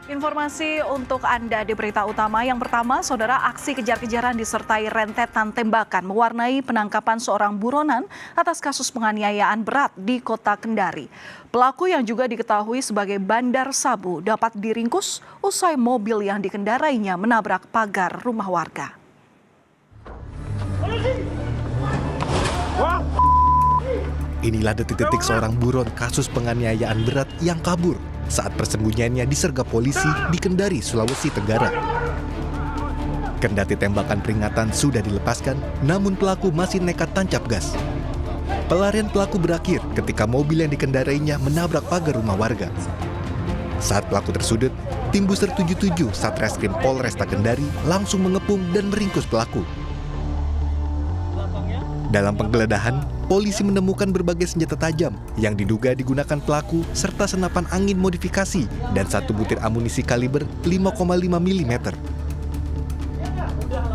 Informasi untuk Anda di berita utama. Yang pertama, saudara, aksi kejar-kejaran disertai rentetan tembakan mewarnai penangkapan seorang buronan atas kasus penganiayaan berat di kota Kendari. Pelaku yang juga diketahui sebagai bandar sabu dapat diringkus usai mobil yang dikendarainya menabrak pagar rumah warga. Inilah detik-detik seorang buron kasus penganiayaan berat yang kabur saat persembunyiannya disergap polisi di Kendari, Sulawesi Tenggara. Kendati tembakan peringatan sudah dilepaskan, namun pelaku masih nekat tancap gas. Pelarian pelaku berakhir ketika mobil yang dikendarainya menabrak pagar rumah warga. Saat pelaku tersudut, tim Buser 77 Satreskrim Polresta Kendari langsung mengepung dan meringkus pelaku. Dalam penggeledahan, polisi menemukan berbagai senjata tajam yang diduga digunakan pelaku serta senapan angin modifikasi dan satu butir amunisi kaliber 5,5 mm.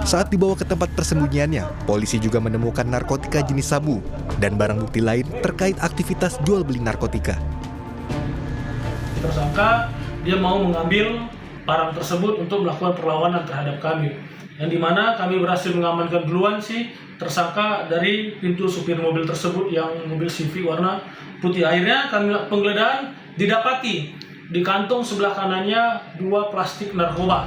Saat dibawa ke tempat persembunyiannya, polisi juga menemukan narkotika jenis sabu dan barang bukti lain terkait aktivitas jual beli narkotika. Tersangka dia mau mengambil barang tersebut untuk melakukan perlawanan terhadap kami. Yang dimana kami berhasil mengamankan duluan si tersangka dari pintu supir mobil tersebut yang mobil Civic warna putih. Akhirnya kami penggeledahan didapati di kantong sebelah kanannya 2 plastik narkoba.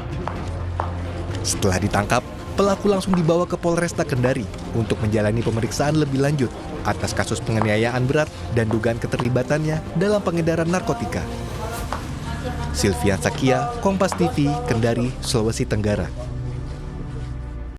Setelah ditangkap, pelaku langsung dibawa ke Polresta Kendari untuk menjalani pemeriksaan lebih lanjut atas kasus penganiayaan berat dan dugaan keterlibatannya dalam pengedaran narkotika. Sylvia Sakia, Kompas TV, Kendari, Sulawesi Tenggara.